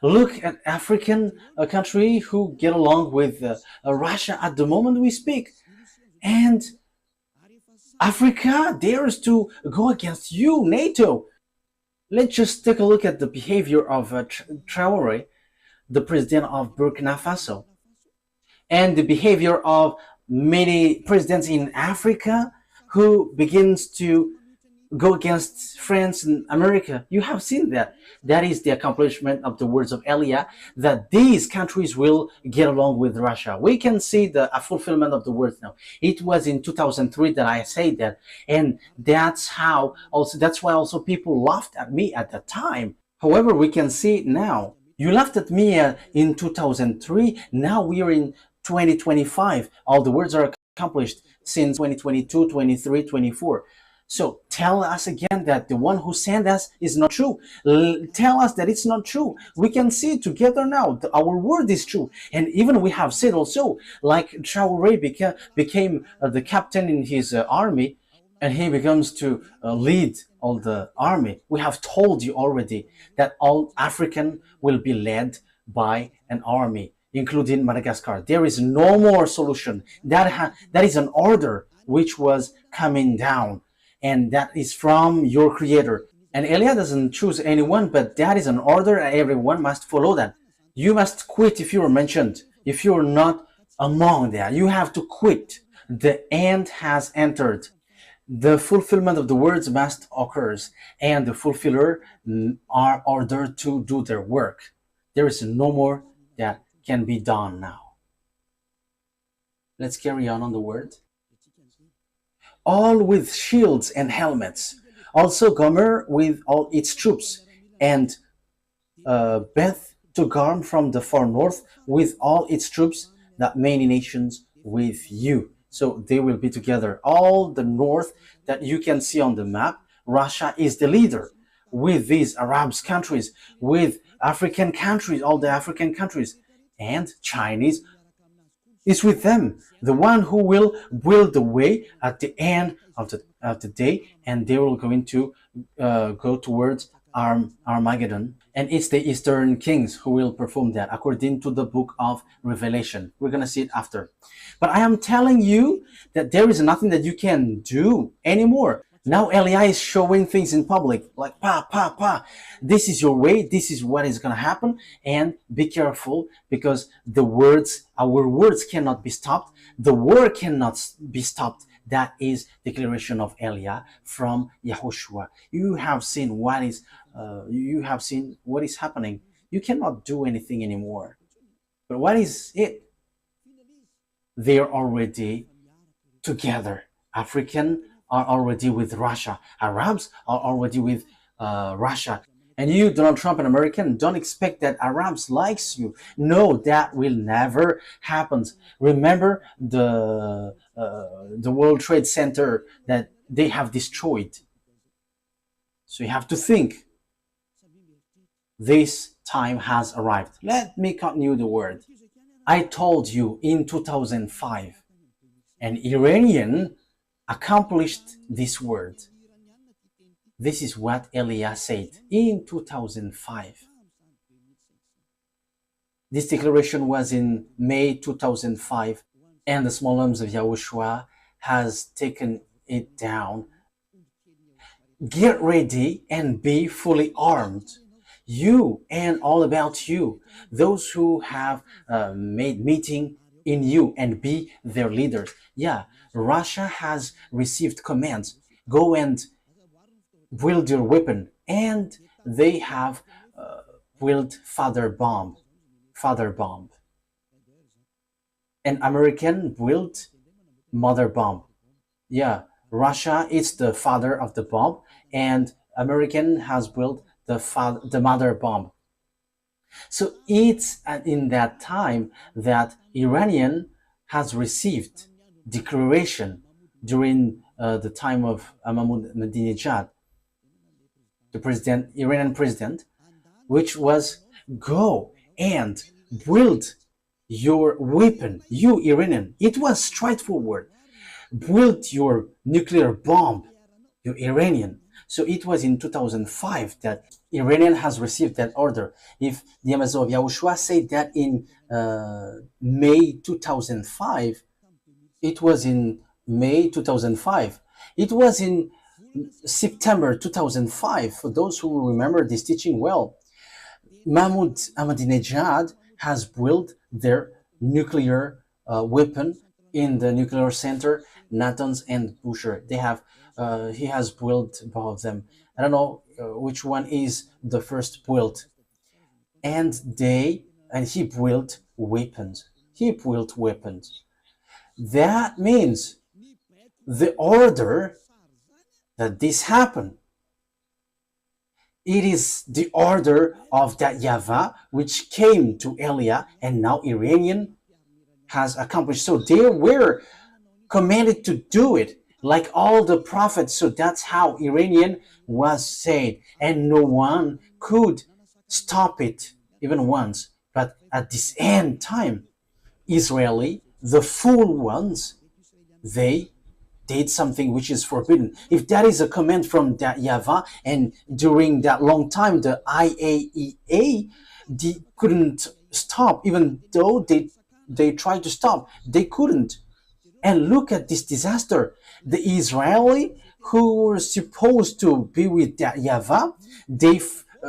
Look at African country who get along with Russia at the moment we speak. And Africa dares to go against you, NATO. Let's just take a look at the behavior of Traoré, the president of Burkina Faso, and the behavior of many presidents in Africa who begins to go against France and America. You have seen that. That is the accomplishment of the words of Eliah, that these countries will get along with Russia. We can see the fulfillment of the words now. It was in 2003 that I said that, and that's why also people laughed at me at the time. However, we can see it now. You laughed at me in 2003. Now we are in 2025. All the words are accomplished since 2022, 23, 24. So tell us again that the one who sent us is not true. Tell us that it's not true. We can see it together now. Our word is true. And even we have said also, like Traoré became the captain in his army, and he becomes to lead all the army. We have told you already that all African will be led by an army, including Madagascar. There is no more solution. That is an order which was coming down, and that is from your creator. And Eliah doesn't choose anyone, but that is an order, and everyone must follow that. You must quit if you are mentioned. If you are not among that, you have to quit. The end has entered. The fulfillment of the words must occur, and the fulfiller are ordered to do their work. There is no more that can be done now. Let's carry on the word. All with shields and helmets. Also Gomer with all its troops, and Beth Togarm from the far north with all its troops, that many nations with you. So they will be together. All the north that you can see on the map, Russia is the leader with these Arab countries, with African countries, all the African countries, and Chinese is with them, the one who will build the way at the end of the day, and they will going to go towards Armageddon. And it's the Eastern kings who will perform that according to the book of Revelation. We're going to see it after. But I am telling you that there is nothing that you can do anymore. Now Eli is showing things in public, like this is your way, this is what is going to happen, and be careful, because our words cannot be stopped. The war cannot be stopped. That is declaration of Eli from Yahushua. You have seen what is happening. You cannot do anything anymore. But what is it? They are already together. African are already with Russia. Arabs are already with Russia. And you, Donald Trump, an American, don't expect that Arabs likes you. No, that will never happen. Remember the World Trade Center that they have destroyed. So you have to think. This time has arrived. Let me continue the word. I told you in 2005, an Iranian accomplished this word. This is what Elias said in 2005. This declaration was in May 2005, and the small arms of Yahushua has taken it down. Get ready and be fully armed. You and all about you, those who have made meeting in you, and be their leaders. Yeah, Russia has received commands. Go and build your weapon, and they have built father bomb. And American built mother bomb. Yeah, Russia is the father of the bomb, and American has built the mother bomb. So it's in that time that Iranian has received declaration during the time of Ahmadinejad, the Iranian president, which was go and build your weapon, you Iranian. It was straightforward. Build your nuclear bomb, you Iranian. So it was in 2005 that Iranian has received that order. If the Amazon of Yahushua said that in May 2005, it was in May 2005. It was in September 2005, for those who remember this teaching well. Mahmoud Ahmadinejad has built their nuclear weapon in the nuclear center, Natanz and Bushehr. He has built both of them. I don't know which one is the first built. And he built weapons. That means the order that this happened, it is the order of that YAHVAH which came to Elia, and now Iranian has accomplished. So they were commanded to do it, like all the prophets. So that's how Iranian was saved, and no one could stop it even once. But at this end time, Israeli, the fool ones, they did something which is forbidden. If that is a command from that YAHVAH, and during that long time the IAEA they couldn't stop, even though they tried to stop, they couldn't. And look at this disaster. The Israeli who were supposed to be with that YAHVAH, they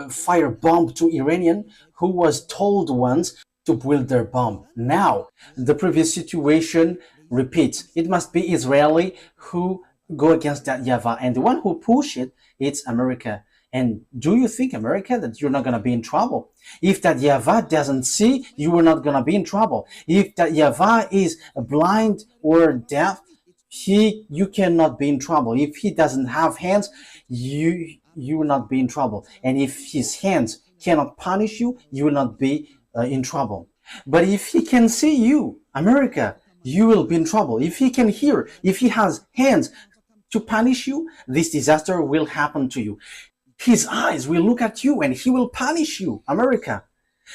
fire bomb to Iranian who was told once to build their bomb. Now the previous situation repeats. It must be Israeli who go against that YAHVAH, and the one who push it, it's America. And do you think, America, that you're not going to be in trouble? If that YAHVAH doesn't see, you are not going to be in trouble. If that YAHVAH is blind or deaf, you cannot be in trouble. If he doesn't have hands, you will not be in trouble. And if his hands cannot punish you, you will not be in trouble. But if he can see you, America, you will be in trouble. If he can hear, if he has hands to punish you, this disaster will happen to you. His eyes will look at you and he will punish you, America.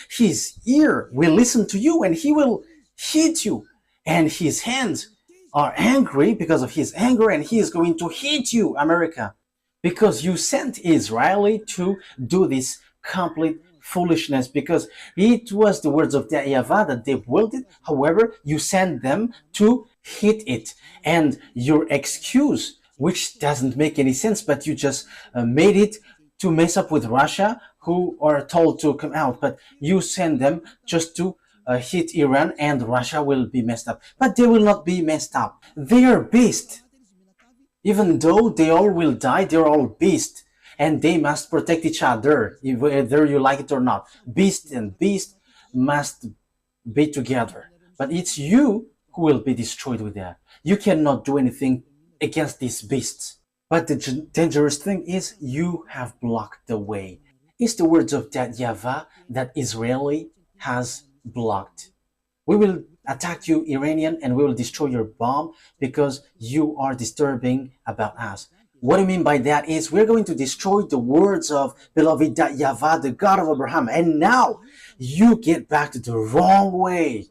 His ear will listen to you and he will hit you. And his hands are angry because of his anger and he is going to hit you, America. Because you sent Israeli to do this complete foolishness, because it was the words of the YAHVAH that they willed it. However, you sent them to hit it. And your excuse, which doesn't make any sense, but you just made it to mess up with Russia, who are told to come out, but you send them just to hit Iran, and Russia will be messed up. But they will not be messed up. They are beasts. Even though they all will die, they're all beasts. And they must protect each other, whether you like it or not. Beast and beast must be together. But it's you who will be destroyed with that. You cannot do anything against these beasts. But the dangerous thing is you have blocked the way. It's the words of that YAHVAH that Israeli has blocked. We will attack you, Iranian, and we will destroy your bomb because you are disturbing about us. What I mean by that is we're going to destroy the words of beloved YAHVAH, the God of Abraham. And now you get back to the wrong way.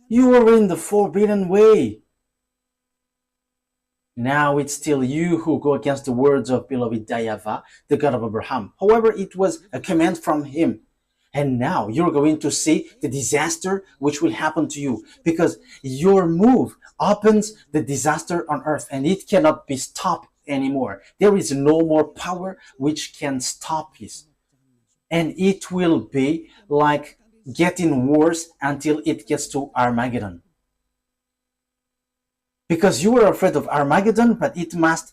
You are in the forbidden way. Now it's still you who go against the words of beloved YAHVAH, the God of Abraham. However, it was a command from him. And now you're going to see the disaster which will happen to you, because your move opens the disaster on earth and it cannot be stopped anymore. There is no more power which can stop it. And it will be like getting worse until it gets to Armageddon. Because you are afraid of Armageddon, but it must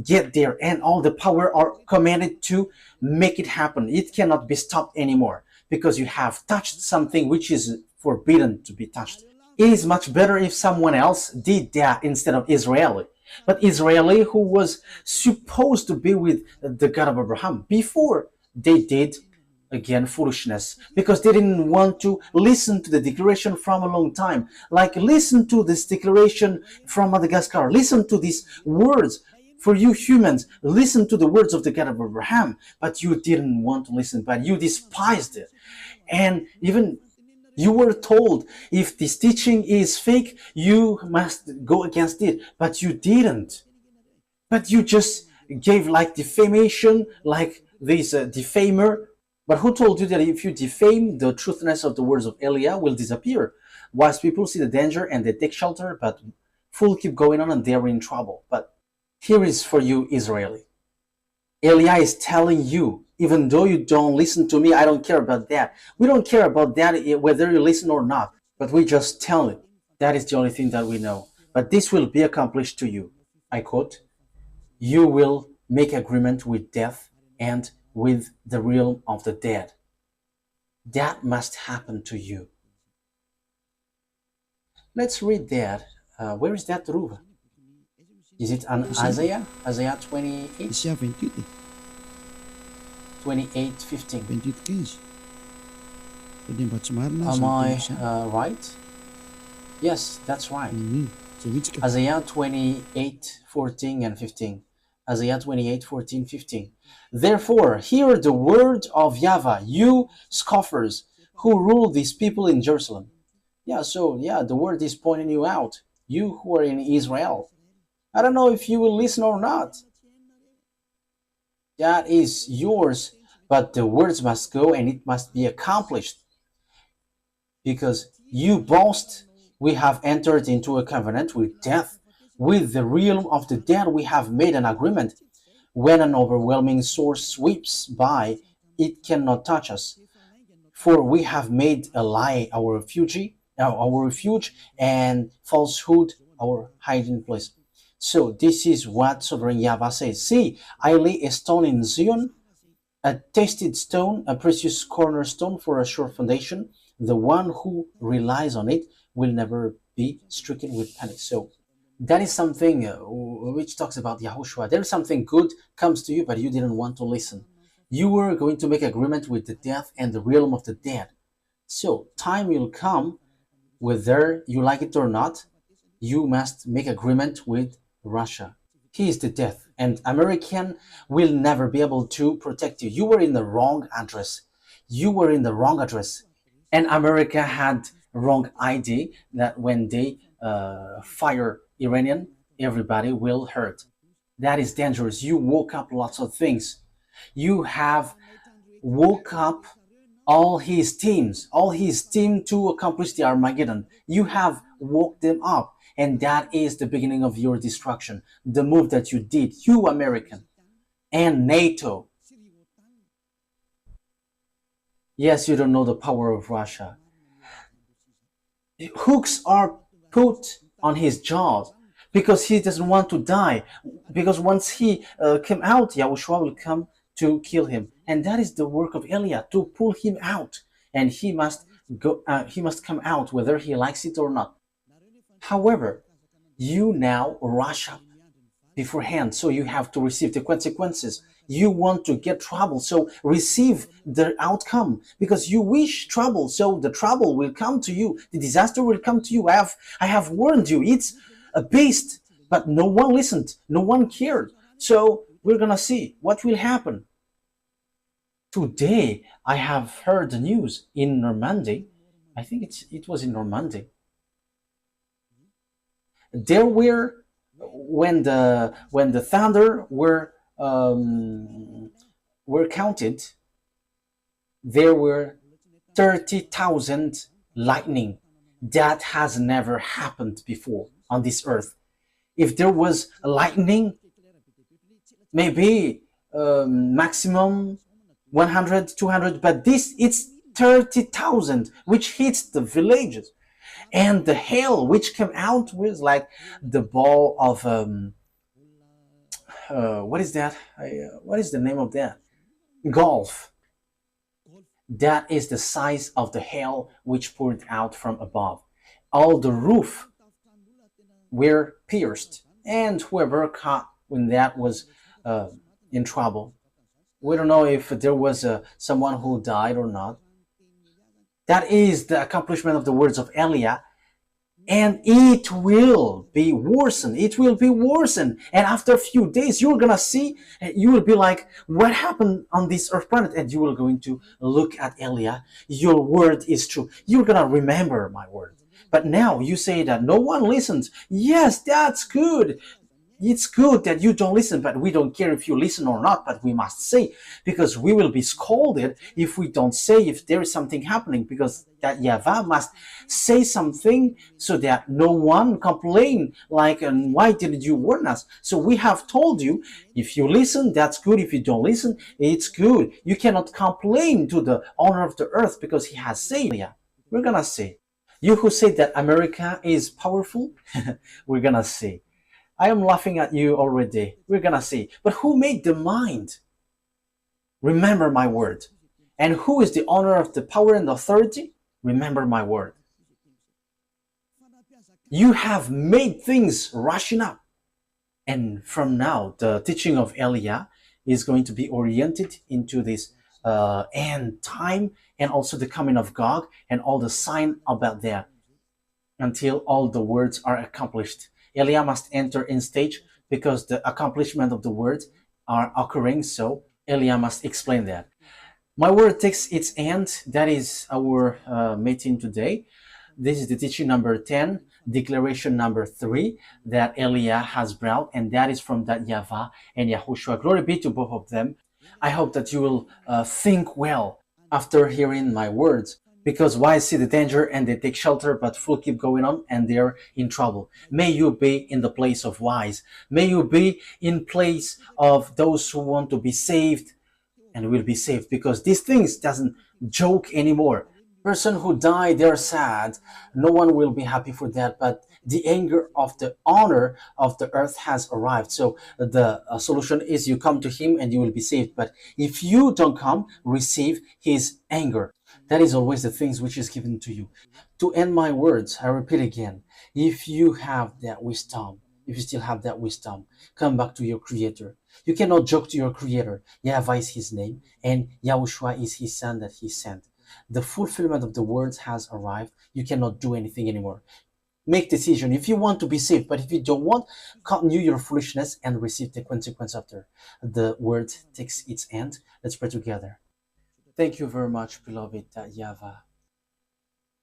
get there, and all the power are commanded to make it happen. It cannot be stopped anymore, because you have touched something which is forbidden to be touched. It is much better if someone else did that instead of Israeli. But Israeli, who was supposed to be with the God of Abraham before they did, again, foolishness, because they didn't want to listen to the declaration from a long time. Like, listen to this declaration from Madagascar. Listen to these words. For you humans, listen to the words of the God of Abraham. But you didn't want to listen, but you despised it. And even you were told, if this teaching is fake, you must go against it. But you didn't. But you just gave like defamation, like this defamer. But who told you that if you defame, the truthness of the words of Eliah will disappear? Wise people see the danger and they take shelter, but fools keep going on and they're in trouble. But here is for you, Israeli. Eliah is telling you, even though you don't listen to me, I don't care about that. We don't care about that, whether you listen or not. But we just tell it. That is the only thing that we know. But this will be accomplished to you. I quote, you will make agreement with death and with the realm of the dead. That must happen to you. Let's read that. Where is that, Ruva? Is it on Isaiah? Isaiah 28? Isaiah 28. 28:15. 28:15. Pwede ba tsumarna? Am I right? Yes, that's right. So which Isaiah 28:14 and 15. Isaiah 28:14, 15. Therefore, hear the word of YAHVAH, you scoffers who rule these people in Jerusalem. The word is pointing you out, you who are in Israel. I don't know if you will listen or not. That is yours, but the words must go and it must be accomplished. Because you boast, we have entered into a covenant with death. With the realm of the dead, we have made an agreement. When an overwhelming source sweeps by, it cannot touch us. For we have made a lie our refuge, and falsehood our hiding place. So this is what Sovereign YAHVAH says. See, I lay a stone in Zion, a tested stone, a precious cornerstone for a sure foundation. The one who relies on it will never be stricken with panic. So that is something which talks about Yahushua. There is something good comes to you, but you didn't want to listen. You were going to make agreement with the death and the realm of the dead. So time will come, whether you like it or not, you must make agreement with Russia. He is the death, and American will never be able to protect you. You were in the wrong address. You were in the wrong address. And America had wrong ID that when they fire Iranian, everybody will hurt. That is dangerous. You woke up lots of things. You have woke up all his team to accomplish the Armageddon. You have woke them up, and that is the beginning of your destruction. The move that you did, you American and NATO. Yes, you don't know the power of Russia. Hooks are put on his jaws because he doesn't want to die. Because once he came out, Yahushua will come to kill him, and that is the work of Eliah, to pull him out, and he must go. He must come out whether he likes it or not. However, you now rush up beforehand, so you have to receive the consequences. You want to get trouble, so receive the outcome, because you wish trouble, so the trouble will come to you. The disaster will come to you. I have warned you. It's a beast, but no one listened. No one cared. So we're gonna see what will happen. Today, I have heard the news in Normandy. I think it was in Normandy. There were, when the thunder were counted, there were 30,000 lightning. That has never happened before on this earth. If there was a lightning, maybe maximum 100, 200, but this, it's 30,000, which hits the villages. And the hail which came out was like the ball of what is that? What is the name of that? Golf. That is the size of the hail which poured out from above. All the roof were pierced, and whoever caught when that was in trouble. We don't know if there was someone who died or not. That is the accomplishment of the words of Eliah, and it will be worsened. It will be worsened, and after a few days, you're gonna see. You will be like, "What happened on this earth planet?" And you will going to look at Eliah. Your word is true. You're gonna remember my word. But now you say that no one listens. Yes, that's good. It's good that you don't listen, but we don't care if you listen or not, but we must say, because we will be scolded if we don't say if there is something happening, because that YAHVAH must say something so that no one complain like, and why didn't you warn us? So we have told you, if you listen, that's good. If you don't listen, it's good. You cannot complain to the owner of the earth because he has said, yeah, we're gonna say. You who say that America is powerful, we're gonna say. I am laughing at you already. We're gonna see. But who made the mind? Remember my word. And who is the owner of the power and authority? Remember my word. You have made things rushing up. And from now, the teaching of Eliah is going to be oriented into this end time, and also the coming of Gog and all the sign about that, until all the words are accomplished. Eliah must enter in stage because the accomplishment of the words are occurring, so Eliah must explain that. My word takes its end. That is our meeting today. This is the teaching number 10, declaration number 3 that Eliah has brought, and that is from that YAHVAH and YAHOSHUAH. Glory be to both of them. I hope that you will think well after hearing my words, because wise see the danger and they take shelter, but fool keep going on and they're in trouble. May you be in the place of wise. May you be in place of those who want to be saved and will be saved, because these things doesn't joke anymore. Person who die, they're sad. No one will be happy for that. But the anger of the honor of the earth has arrived. So the solution is you come to him and you will be saved. But if you don't come, receive his anger. That is always the things which is given to you. To end my words, I repeat again, if you have that wisdom, if you still have that wisdom, come back to your creator. You cannot joke to your creator. YAHVAH is his name and YAHOSHUA is his son that he sent. The fulfillment of the words has arrived. You cannot do anything anymore. Make decision if you want to be saved, but if you don't want, continue your foolishness and receive the consequence after the word takes its end. Let's pray together. Thank you very much, beloved YAHVAH.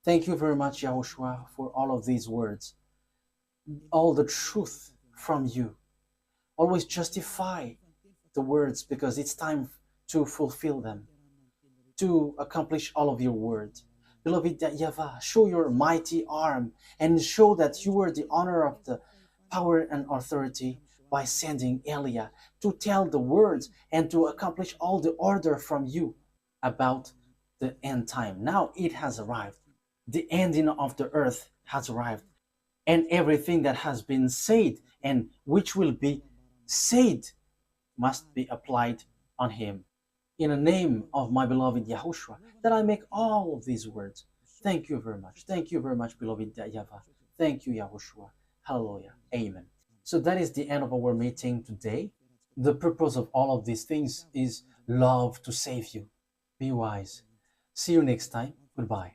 Thank you very much, YAHOSHUA, for all of these words, all the truth from you. Always justify the words because it's time to fulfill them, to accomplish all of your words. Beloved YAHVAH, show your mighty arm and show that you are the honor of the power and authority by sending Elia to tell the words and to accomplish all the order from you about the end time. Now it has arrived. The ending of the earth has arrived. And everything that has been said and which will be said must be applied on him. In the name of my beloved YAHOSHUA, that I make all of these words. Thank you very much. Thank you very much, beloved YAHVAH. Thank you, YAHOSHUA. Hallelujah. Amen. So that is the end of our meeting today. The purpose of all of these things is love to save you. Be wise. See you next time. Goodbye.